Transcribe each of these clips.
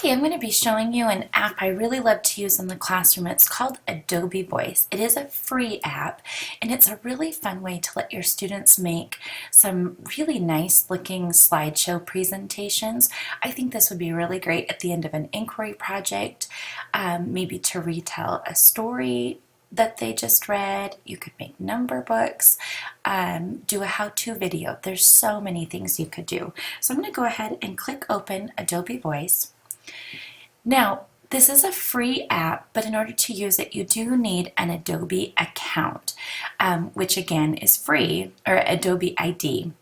Hi, I'm going to be showing you an app I really love to use in the classroom. It's called Adobe Voice. It is a free app, and it's a really fun way to let your students make some really nice looking slideshow presentations. I think this would be really great at the end of an inquiry project, maybe to retell a story that they just read. You could make number books, do a how-to video. There's so many things you could do. So I'm going to go ahead and click open Adobe Voice. Now, this is a free app, but in order to use it, you do need an Adobe account, which again is free, or Adobe ID.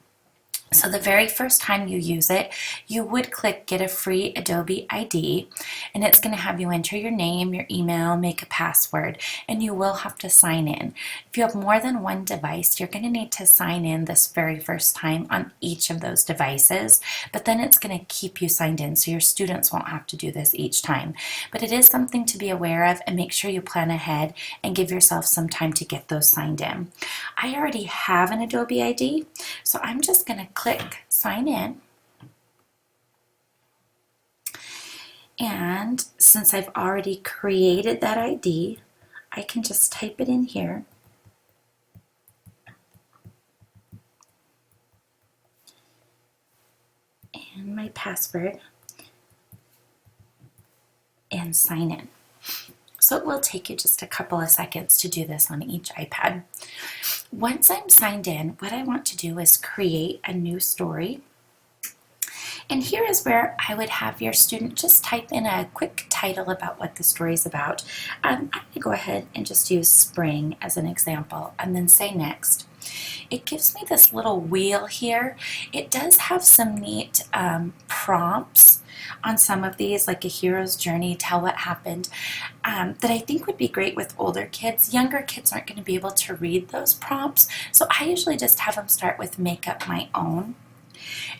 So the very first time you use it, you would click Get a Free Adobe ID, and it's going to have you enter your name, your email, make a password, and you will have to sign in. If you have more than one device, you're going to need to sign in this very first time on each of those devices, but then it's going to keep you signed in, so your students won't have to do this each time. But it is something to be aware of, and make sure you plan ahead and give yourself some time to get those signed in. I already have an Adobe ID, so I'm just going to click sign in, and since I've already created that ID, I can just type it in here and my password and sign in. So it will take you just a couple of seconds to do this on each iPad. Once I'm signed in, what I want to do is create a new story. And here is where I would have your student just type in a quick title about what the story is about. I'm going to go ahead and just use spring as an example and then say next. It gives me this little wheel here. It does have some neat prompts on some of these, like a hero's journey, tell what happened, that I think would be great with older kids. Younger kids aren't going to be able to read those prompts, so I usually just have them start with make up my own.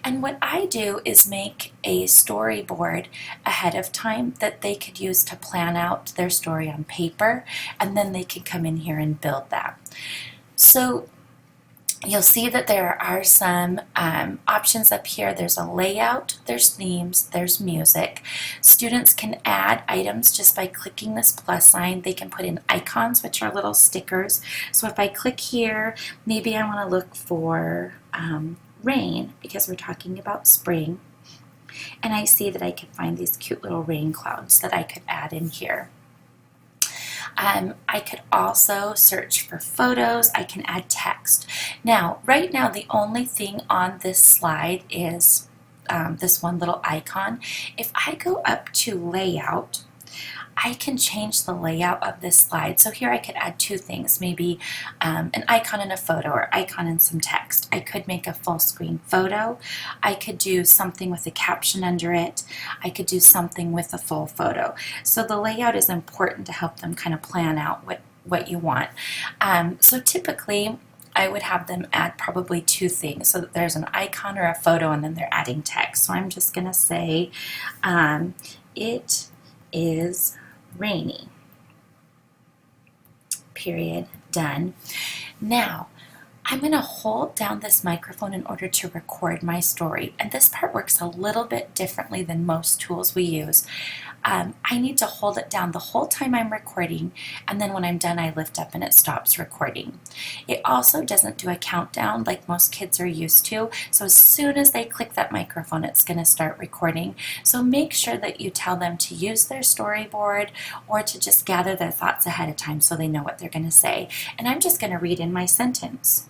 And what I do is make a storyboard ahead of time that they could use to plan out their story on paper, and then they could come in here and build that. So you'll see that there are some options up here. There's a layout, there's themes, there's music. Students can add items just by clicking this plus sign. They can put in icons, which are little stickers. So if I click here, maybe I want to look for rain, because we're talking about spring. And I see that I can find these cute little rain clouds that I could add in here. I could also search for photos. I can add text. Now, right now, the only thing on this slide is this one little icon. If I go up to layout, I can change the layout of this slide. So here I could add two things, maybe an icon and a photo, or icon and some text. I could make a full screen photo. I could do something with a caption under it. I could do something with a full photo. So the layout is important to help them kind of plan out what you want. So typically, I would have them add probably two things, so that there's an icon or a photo, and then they're adding text. So I'm just going to say, it is rainy. Period. Done. Now, I'm going to hold down this microphone in order to record my story, and this part works a little bit differently than most tools we use. I need to hold it down the whole time I'm recording, and then when I'm done, I lift up and it stops recording. It also doesn't do a countdown like most kids are used to, so as soon as they click that microphone, it's going to start recording. So make sure that you tell them to use their storyboard or to just gather their thoughts ahead of time so they know what they're going to say. And I'm just going to read in my sentence.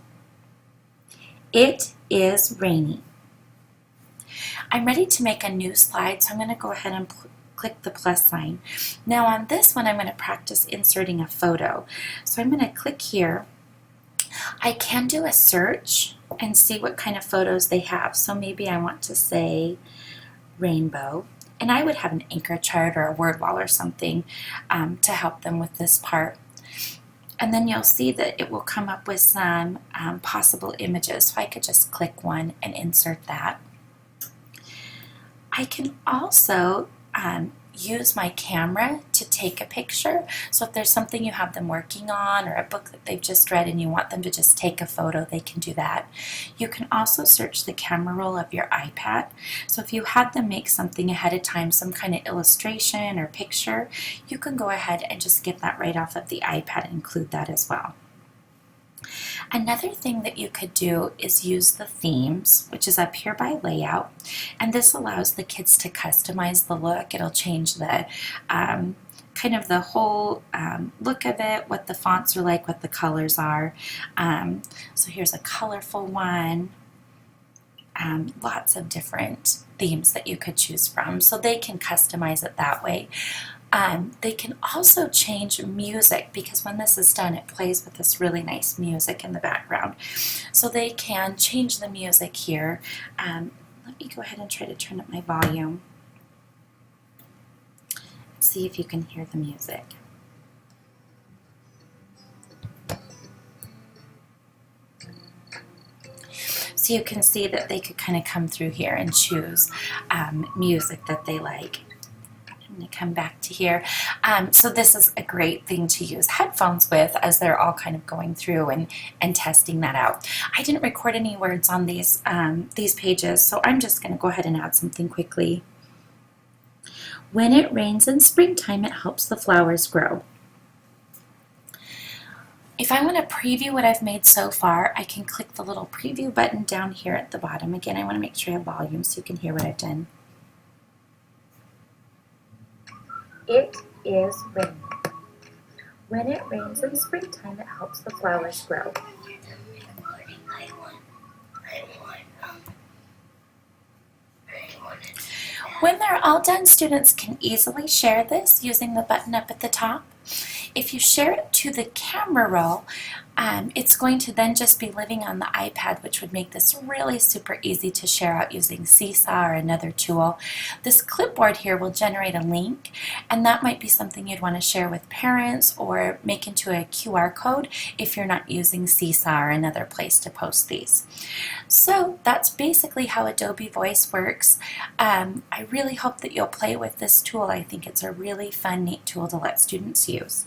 It is rainy. I'm ready to make a new slide, so I'm going to go ahead and click the plus sign. Now on this one, I'm going to practice inserting a photo. So I'm going to click here. I can do a search and see what kind of photos they have. So maybe I want to say rainbow, and I would have an anchor chart or a word wall or something to help them with this part. And then you'll see that it will come up with some possible images. So I could just click one and insert that. I can also use my camera to take a picture. So if there's something you have them working on or a book that they've just read and you want them to just take a photo, they can do that. You can also search the camera roll of your iPad. So if you had them make something ahead of time, some kind of illustration or picture, you can go ahead and just get that right off of the iPad and include that as well. Another thing that you could do is use the themes, which is up here by layout, and this allows the kids to customize the look. It'll change the kind of the whole look of it, what the fonts are like, what the colors are. So here's a colorful one. Lots of different themes that you could choose from, so they can customize it that way. They can also change music, because when this is done, it plays with this really nice music in the background. So they can change the music here. Let me go ahead and try to turn up my volume. See if you can hear the music. So you can see that they could kind of come through here and choose music that they like. I'm going to come back to here. So this is a great thing to use headphones with as they're all kind of going through and testing that out. I didn't record any words on these pages, so I'm just going to go ahead and add something quickly. When it rains in springtime, it helps the flowers grow. If I want to preview what I've made so far, I can click the little preview button down here at the bottom. Again, I want to make sure I have volume so you can hear what I've done. It is raining. When it rains in springtime, it helps the flowers grow. When they're all done, students can easily share this using the button up at the top. If you share it to the camera roll, it's going to then just be living on the iPad, which would make this really super easy to share out using Seesaw or another tool. This clipboard here will generate a link, and that might be something you'd want to share with parents or make into a QR code if you're not using Seesaw or another place to post these. So that's basically how Adobe Voice works. I really hope that you'll play with this tool. I think it's a really fun, neat tool to let students use.